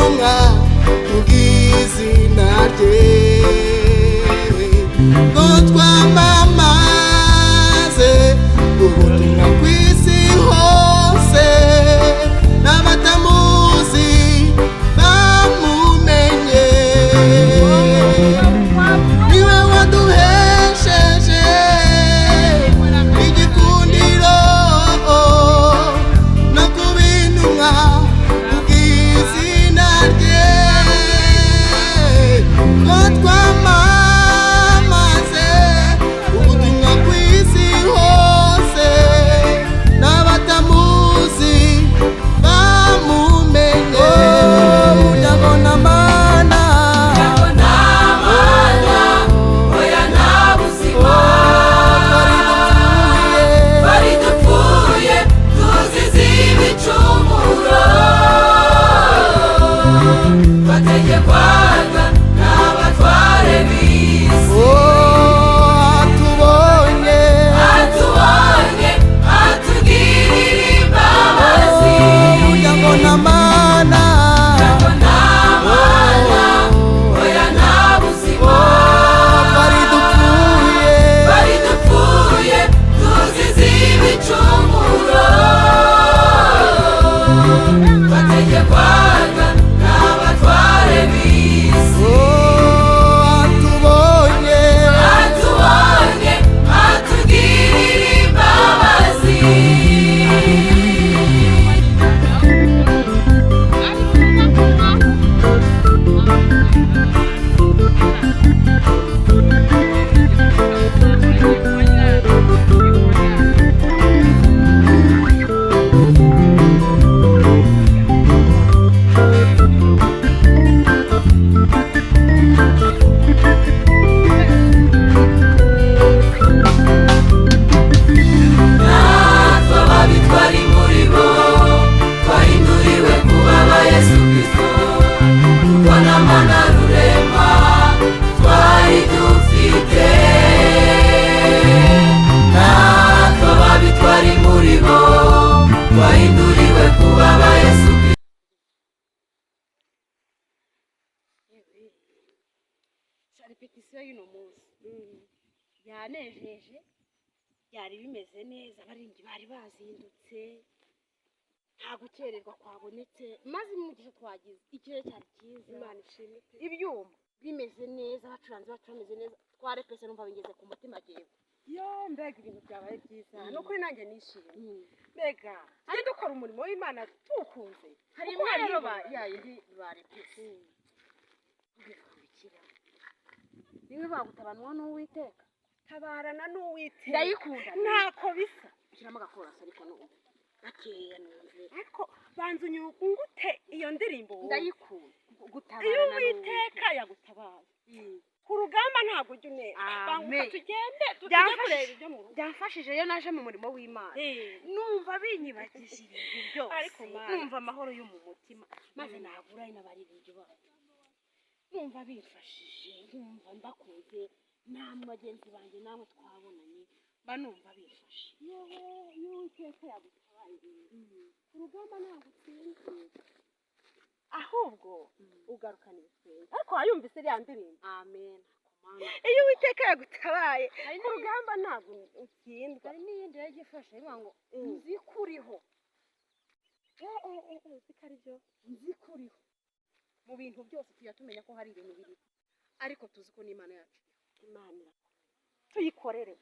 intumwa ubw'izina rye ngo twamamaze ubutumwa ku isi hose n'abatamuzi bamumenye niwe waduhesheje igikundiro no kuba intumwa ubw'izina rye ngo twamamaze ubutumwa ku isi hose n'abatamuzi bamumenye ndabona mana oya nta buzima bari dupfuye tuzize ibicumuro bategekwaga n'abatware b'isi atubonye atugirira imbabazi ndabona mana oya nta buzima bari dupfuye tuzize ibicumuro bategekwaga n'abatware b'isi atubonye atugirira imbabazi natwe ababitwari muri bo twahinduriwe kuba aba Yesu Kristo kuko na mana rurema twari dufite natwe ababitwari muri bo twahinduriwe kuba aba Yesu Kristo. repetition y'uno munsi yanejeje byari bimeze neza abaririmbyi bari bazindutse nta gukererwa kwabonetse maze umugisha twagize ikirere cyari cyiza Imana ishimwe ibyuma bimeze neza bacuranze bameze neza twarepese numva bingeze ku mutima jewe yo mbega ibintu byabaye byiza no kuri nanjye nishimye mbega ari dukora umurimo w'Imana tukunze hari imwe rero yayindi barepese ubikurikira niwe bagutabanwa n'Uwiteka tabarana n'Uwiteka ndayikunda ntako bisa ushyiramo agakorasi ariko n'ubu gakeya numve ariko banza unyungute iyo ndirimbo ndayikunda iyo gutabarana Uwiteka yagutabaye ku rugamba ntabwo ujya unera banguka tugende kureba ibyo mu rugo byamfashije iyo naje mu murimo w'Imana numva binyibagije ibintu byose ariko numva amahoro yo mu mutima maze nagura n'abaririmbyi bacu numva bifashije numva mbakunze namwe bagenzi banjye namwe twabonanye mba numva bifashe yewe y'Uwiteka yagutabaye ku rugamba ntabwo utsinze ahubwo ugarukana ibitwenge ariko wayumvise iriya ndirimbo amen iyo Uwiteka yagutabaye ku rugamba ntabwo utsindwa hari n'iyindi yagiye ifasha ivuga ngo nzikuriho zikari byo nzikuriho mu bintu byose tujya tumenya ko hari ibintu biri ariko tuzi ko n'Imana yacu Imana tuyikorere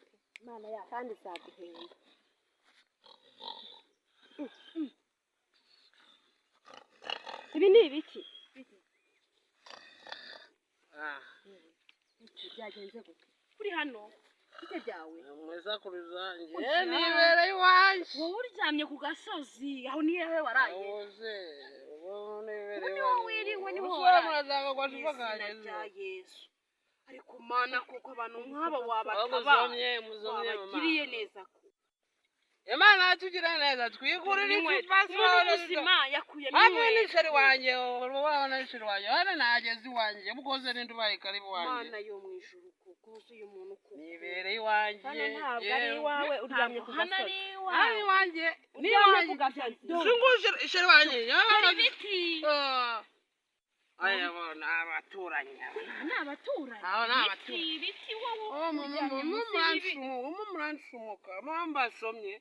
Imana yacu kandi izaduhemba ibi ni ibiki byagenze gute kuri hano bite byawe mweza kuruza nibereye iwanjye wowe uryamye ku gasozi aho ni hehe waraye nibereye niwo wiriwe niwo waraye bya Yesu ariko mana kuko abantu nk'aba wabatabaye wabagiriye neza ko Imana yatugira neza twigurira ipasiporo ubuzima yakuye hamwe n'isheri wanjye urabona n'isheri wanjye hano nageze iwanjye bukoze n'indi ubaye karibu wanjye Mana yo mu ijuru kuko uzi umuntu ko nibereye iwanjye hano ntabwo ari iwawe uryamye ku gasozi hano iwanjye uryamye ku gasozi zunguje isheri wanjye hari ibiti abaturanyi ni abaturanyi abo ni abaturanyi ibiti wowe muransumuka mbasomye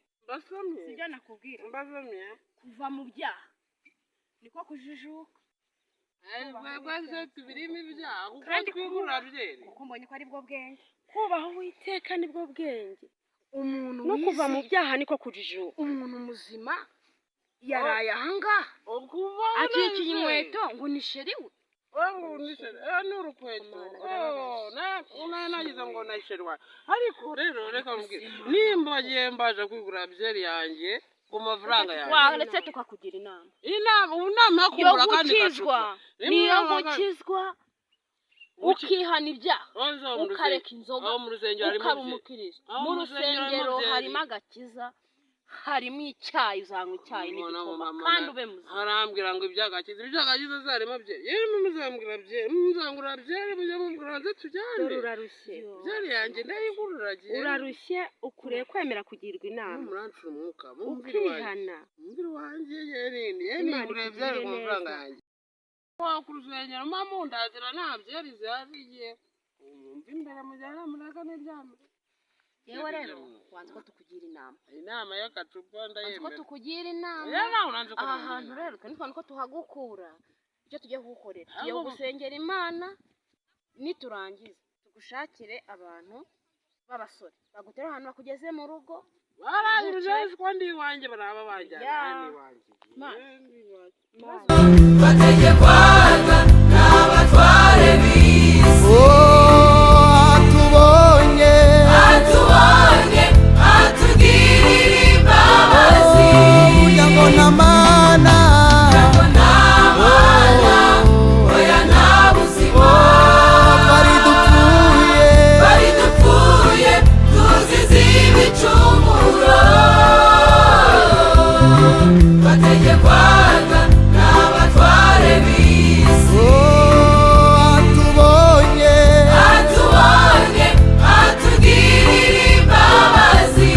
sibyo nakubwira mbasomye kuva mu byaha niko kujijuka rwose tubirimo ibyaha kuko twigurira byeri kuko mbonye ko ari bwo bwenge kubaho Uwiteka nibwo bwenge umuntu no kuva mu byaha niko kujijuka umuntu muzima yaraye ahangaha akikiye inkweto ngo ni sheri we ni urukweto nagize ngo nayisheri wawe ariko rero reka mbwira nimba wagiye mbaje kwigurira byeri yanjye ku mafaranga yanjye waretse tukakugira inama ubu nama yo kugura kandi gukizwa niyo gukizwa ukihana ibyaha ukareka inzoga ukaba umukristo mu rusengero harimo agakiza harimo icyayi uzanywa icyayi n'igikoma kandi ube muzima harambwira ngo ibyagakiza zarimo byeri yewe muzambwira byeri muzangura byeri mujya mubwira nze tujyane urarushye byeri yanjye ndayigurira urarushye ukuriye kwemera kugirwa inama murancura umwuka ukihana umubiri wanjye yeguriye byeri ku mafaranga yanjye ku rusengero mpamundazira nta byeri zihazigiye umva imbere mujyana mureka n'iryamire yewe rero wanze ko tukugira inama y'agacupa ndayemera ko tukugira inama aha hantu rero twe nitwa ko tuhagukura icyo tugiye kugukorera tugiye gusengera Imana niturangiza tugushakire abantu b'abasore bagutera ahantu bakugeze mu rugo barangije ko ndi iwanjye baraba banjyana iwanjye bategekwaga n'abatware b'isi atubonye atugirira imbabazi yabona mana oya nta buzima bari dupfuye tuzize ibicumuro bategekwaga n'abatware b'isi atubonye atugirira imbabazi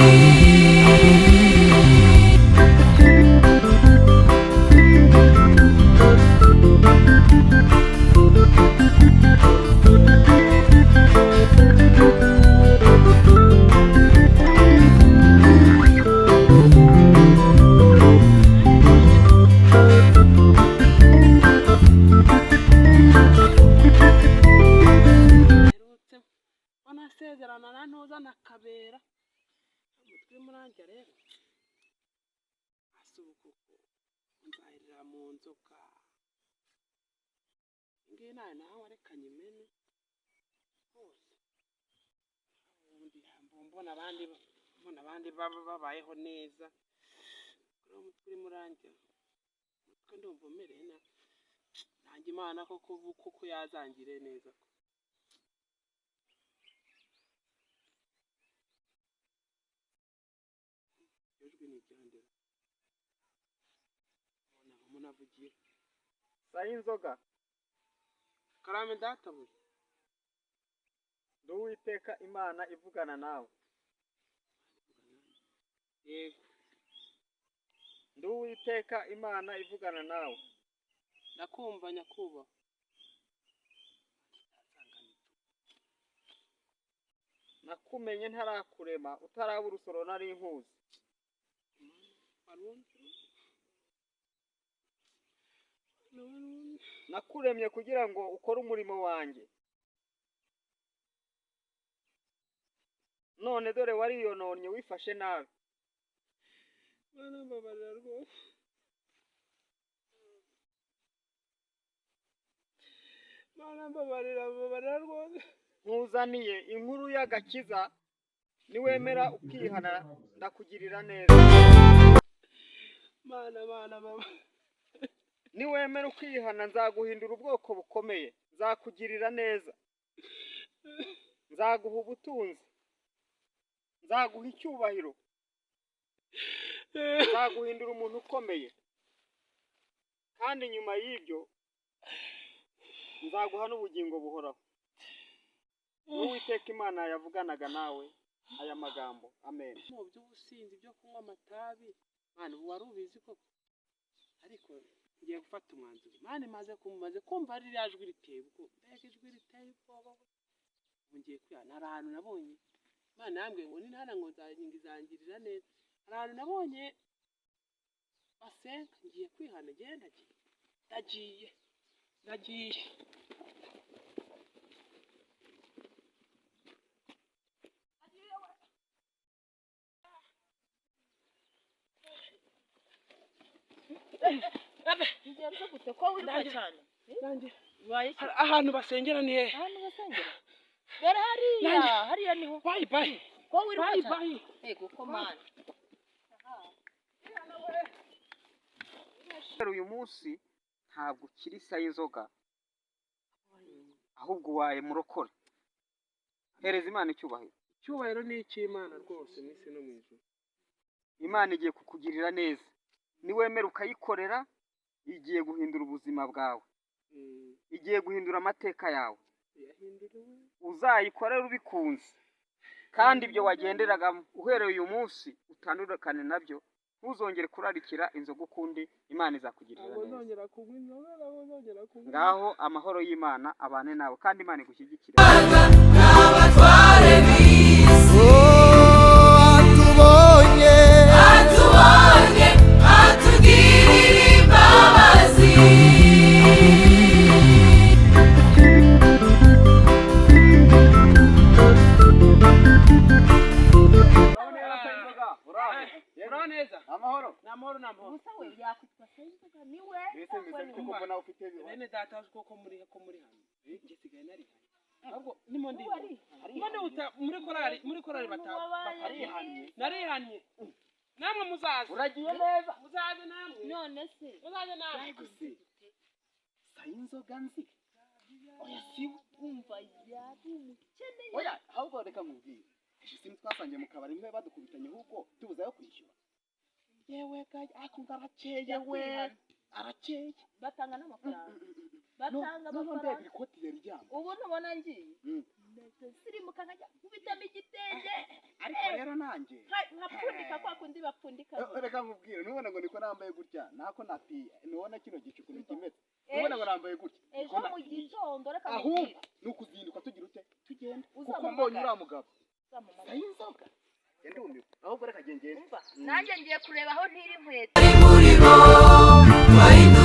banasezerana na ntuza na kabera umutwe muranjye rero asubukuko nzahirira mu nzoka ngiye nawe arekanye imene hose ubundi mbona abandi babayeho neza kuri umutwe uri muranjye umutwe ndumva umereye nanjye Imana kuko yazangire neza ijwi ni iryandera umuntu avugiye sayi inzoga karame databuja ndi Uwiteka Imana ivugana nawe yego ndi Uwiteka Imana ivugana nawe ndakumva nyakubahwa nakumenye ntarakurema utaraba urusoro nari nkuzi nakuremye kugira ngo ukore umurimo wanjye none dore wariyononnye wifashe nabi Mana mbabarira rwose Mana mbabarira rwose nkuzaniye inkuru y'agakiza niwemera ukihana ndakugirira neza Mana baba niwemera ukihana nzaguhindura ubwoko bukomeye nzakugirira neza nzaguha ubutunzi nzaguha icyubahiro nzaguhindura umuntu ukomeye kandi nyuma y'ibyo nzaguha n'ubugingo buhoraho Uwiteka Imana yavuganaga nawe aya magambo amen mu by'ubusinzi byo kunywa amatabi Mana ubu wari ubizi koko ariko ngiye gufata umwanzuro Imana imaze kumva ririya jwi riteye ubwoba mbega ijwi riteye ubwoba ubu ngiye kwihana hari ahantu nabonye Imana yambwiye ngo nintana ngo izangirira neza hari ahantu nabonye basenga ngiye kwihana ndagiye Ngenze gute ko wiruka cyane? ahantu basengera ni hehe Ahantu basengera? Dore hariya niho. Bye. Ko wiruka cyane? Yego ko mana. uyu munsi ntabwo ukiri isa y'inzoga ahubwo waye murokora hereza Imana icyubahiro ni icy'Imana rwose mw'isi no mw'ijuru Imana igiye kukugirira neza niwemera ukayikorera igiye guhindura ubuzima bwawe igiye guhindura amateka yawe uzayikorera ubikunze kandi ibyo wagenderagamo uhereye uyu munsi utandukane nabyo ntuzongere kurarikira inzoga ukundi Imana izakugirira neza ngaho amahoro y'Imana abane nawe kandi Imana igushyigikire n'abatware b'isi atubonye atugirira imbabazi neza amahoro Musa we yakwitwa Sayinzoga niwe. bene data ko muri hano ngisigaye nari ahubwo nimo ndi muri korari batarihanye narihanye namwe muzaza uragiye neza muzaza namwe None se muzaza namwe Sayinzoga nzi oya siwe umva yari umukeneye. oya ahubwo reka mubwire isi twasangiye mu kabari mwe badukubitanye ahubwo tubuzayo kwishyura yewe gaje akumva arakeye we arakeye Batanga n'amafaranga. Batanga amafaranga. ikoti yaryama Ubu ntubona ngiye. Sirimuka nkajya kubitamo igitenge. ariko rero nanjye Nkapfundika kwa kundi bapfundika. reka mubwire nubona ngo niko nambaye gutya nako napiye nubona kino gicu ukuntu kimeze nubona ngo nambaye gutya Ejo mu gitondo reka ahubwo nukuzinduka tugira ute tugenda kuko mbonye uriya mugabo Sayinzoga ndumiwe ahubwo reka gengende nanjye ngiye kureba aho ntiri inkweto. ari muri bo